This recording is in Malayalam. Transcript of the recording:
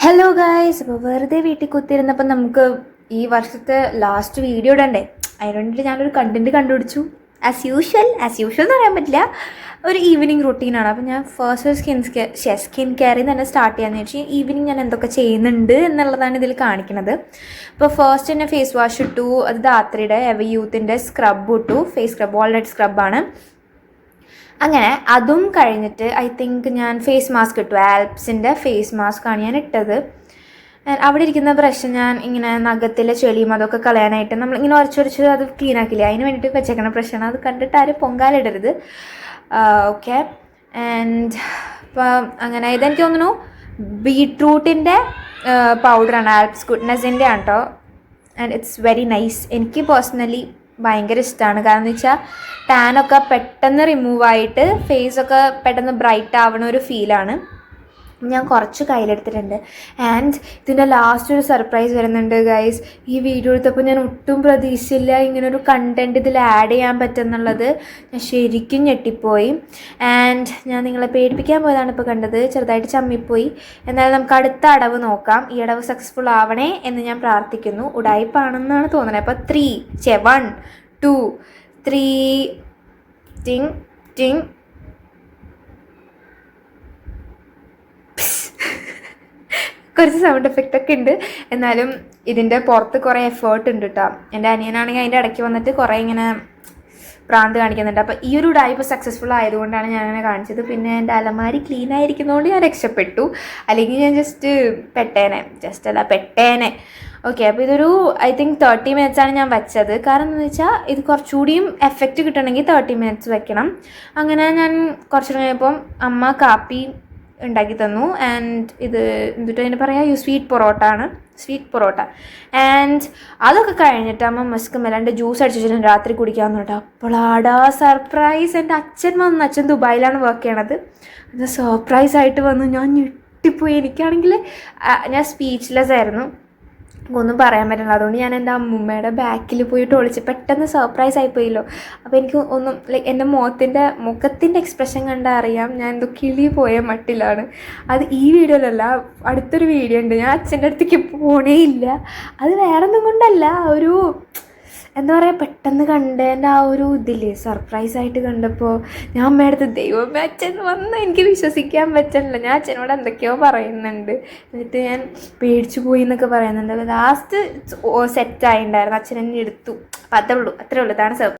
ഹലോ ഗായ്സ്, അപ്പോൾ വെറുതെ വീട്ടിൽ കുത്തിയിരുന്നപ്പോൾ നമുക്ക് ഈ വർഷത്തെ ലാസ്റ്റ് വീഡിയോ ഇടണ്ടേ. അതിന് വേണ്ടിയിട്ട് ഞാനൊരു കണ്ടൻറ്റ് കണ്ടുപിടിച്ചു. ആസ് യൂഷ്വൽ എന്ന് പറയാൻ പറ്റില്ല, ഒരു ഈവനിങ് റൊട്ടീനാണ്. അപ്പോൾ ഞാൻ ഫസ്റ്റ് സ്കിൻ കെയറിൽ തന്നെ സ്റ്റാർട്ട് ചെയ്യാമെന്ന് വെച്ചാൽ ഈവനിങ് ഞാൻ എന്തൊക്കെ ചെയ്യുന്നുണ്ട് എന്നുള്ളതാണ് ഇതിൽ കാണിക്കുന്നത്. അപ്പോൾ ഫസ്റ്റ് തന്നെ ഫേസ് വാഷ് ഇട്ടു, അത് ധാത്രിയുടെ എവർ യൂത്തിൻ്റെ സ്ക്രബ് ഇട്ടു. ഫേസ് സ്ക്രബ് ഓൾറെഡി സ്ക്രബാണ്. അങ്ങനെ അതും കഴിഞ്ഞിട്ട് ഐ തിങ്ക് ഞാൻ ഫേസ് മാസ്ക് ഇട്ടു. ആൽപ്സിൻ്റെ ഫേസ് മാസ്കാണ് ഞാൻ ഇട്ടത്. അവിടെ ഇരിക്കുന്ന ബ്രഷ് ഞാൻ ഇങ്ങനെ നഖത്തിലെ ചെളിയും അതൊക്കെ കളയാനായിട്ട് നമ്മളിങ്ങനെ ഉരച്ചൊരച്ച് അത് ക്ലീൻ ആക്കില്ല, അതിന് വേണ്ടിയിട്ട് വെച്ചേക്കണ ബ്രഷാണ്. അത് കണ്ടിട്ട് ആരും പൊങ്കാലിടരുത്. ഓക്കെ. ആൻഡ് ഇപ്പം അങ്ങനെ ഇതെനിക്ക് തോന്നുന്നു ബീട്രൂട്ടിൻ്റെ പൗഡറാണ്, ആൽപ്സ് ഗുഡ്നെസ്സിൻ്റെ ആണ് കേട്ടോ. And it's very nice. എനിക്ക് പേഴ്സണലി ഭയങ്കര ഇഷ്ടമാണ്. കാരണം എന്ന് വെച്ചാൽ ടാനൊക്കെ പെട്ടെന്ന് റിമൂവായിട്ട് ഫേസൊക്കെ പെട്ടെന്ന് ബ്രൈറ്റ് ആവണ ഒരു ഫീലാണ്. ഞാൻ കുറച്ച് കയ്യിലെടുത്തിട്ടുണ്ട്. ആൻഡ് ഇതിൻ്റെ ലാസ്റ്റ് ഒരു സർപ്രൈസ് വരുന്നുണ്ട് ഗൈസ്. ഈ വീഡിയോ എടുത്തപ്പോൾ ഞാൻ ഒട്ടും പ്രതീക്ഷിച്ചില്ല ഇങ്ങനൊരു കണ്ടൻറ്റ് ഇതിൽ ആഡ് ചെയ്യാൻ പറ്റുമെന്നുള്ളത്. ഞാൻ ശരിക്കും ഞെട്ടിപ്പോയി. ആൻഡ് ഞാൻ നിങ്ങളെ പേടിപ്പിക്കാൻ പോയതാണ് ഇപ്പോൾ കണ്ടത്. ചെറുതായിട്ട് ചമ്മിപ്പോയി. എന്നാലും നമുക്ക് അടുത്ത അടവ് നോക്കാം. ഈ അടവ് സക്സസ്ഫുൾ ആവണേ എന്ന് ഞാൻ പ്രാർത്ഥിക്കുന്നു. ഉടായിപ്പാണെന്നാണ് തോന്നുന്നത്. അപ്പോൾ 1 2 3 ടിങ് ടിങ്. കുറച്ച് സൗണ്ട് എഫക്റ്റ് ഒക്കെ ഉണ്ട്. എന്നാലും ഇതിൻ്റെ പുറത്ത് കുറേ എഫേർട്ട് ഉണ്ട് കേട്ടോ. എൻ്റെ അനിയനാണെങ്കിൽ അതിൻ്റെ ഇടയ്ക്ക് വന്നിട്ട് കുറേ ഇങ്ങനെ പ്രാന്ത് കാണിക്കുന്നുണ്ട്. അപ്പോൾ ഈ ഒരു ഉടായിപ്പ് സക്സസ്ഫുൾ ആയതുകൊണ്ടാണ് ഞാനങ്ങനെ കാണിച്ചത്. പിന്നെ എൻ്റെ അലമാരി ക്ലീൻ ആയിരിക്കുന്നതുകൊണ്ട് ഞാൻ രക്ഷപ്പെട്ടു. അല്ലെങ്കിൽ ഞാൻ പെട്ടേനെ. ഓക്കെ. അപ്പോൾ ഇതൊരു ഐ തിങ്ക് 30 മിനിറ്റ്സാണ് ഞാൻ വെച്ചത്. കാരണം എന്താണെന്ന് വെച്ചാൽ ഇത് കുറച്ചുകൂടിയും എഫക്റ്റ് കിട്ടണമെങ്കിൽ 30 മിനിറ്റ്സ് വെക്കണം. അങ്ങനെ ഞാൻ കുറച്ച് കഴിഞ്ഞപ്പം അമ്മ കാപ്പി ഉണ്ടാക്കി തന്നു. ആൻഡ് ഇത് എന്തിട്ട് അതിന് പറയാം, സ്വീറ്റ് പൊറോട്ട. ആൻഡ് അതൊക്കെ കഴിഞ്ഞിട്ട് അമ്മ മസ്ക് മെലാൻ്റെ ജ്യൂസ് അടിച്ചിട്ട് രാത്രി കുടിക്കാമെന്ന് കേട്ടോ. അപ്പോളാടാ സർപ്രൈസ്, എൻ്റെ അച്ഛൻ വന്നു. അച്ഛൻ ദുബായിലാണ് വർക്ക് ചെയ്യണത്. അത് സർപ്രൈസായിട്ട് വന്നു. ഞാൻ ഞെട്ടിപ്പോയി. എനിക്കാണെങ്കിൽ ഞാൻ സ്പീച്ച്ലെസ് ആയിരുന്നു, ഒന്നും പറയാൻ പറ്റില്ല. അതുകൊണ്ട് ഞാൻ എൻ്റെ അമ്മൂമ്മയുടെ ബാക്കിൽ പോയിട്ട് ഒളിച്ച് പെട്ടെന്ന് സർപ്രൈസ് ആയിപ്പോയല്ലോ. അപ്പോൾ എനിക്ക് ഒന്നും എൻ്റെ മുഖത്തിൻ്റെ എക്സ്പ്രഷൻ കണ്ടാൽ അറിയാം ഞാൻ എന്തോ കിളി പോയ മട്ടിലാണ്. അത് ഈ വീഡിയോയിലല്ല, അടുത്തൊരു വീഡിയോ ഉണ്ട്. ഞാൻ അച്ഛൻ്റെ അടുത്തേക്ക് പോണേ ഇല്ല. അത് വേറൊന്നും കൊണ്ടല്ല, ഒരു എന്താ പറയുക, പെട്ടെന്ന് കണ്ടതിൻ്റെ ആ ഒരു ഇതില്ലേ, സർപ്രൈസായിട്ട് കണ്ടപ്പോൾ ഞാൻ അമ്മയുടെ അടുത്ത് ദൈവമേ അച്ഛൻ വന്ന് എനിക്ക് വിശ്വസിക്കാൻ പറ്റില്ല. ഞാൻ അച്ഛനോട് എന്തൊക്കെയോ പറയുന്നുണ്ട്. എന്നിട്ട് ഞാൻ പേടിച്ചു പോയി എന്നൊക്കെ പറയുന്നുണ്ട്. ലാസ്റ്റ് സെറ്റായിട്ടുണ്ടായിരുന്നു. അച്ഛൻ എന്നെ എടുത്തു. അപ്പോൾ അത്രേ ഉള്ളൂ. ഇതാണ് സർപ്രൈസ്.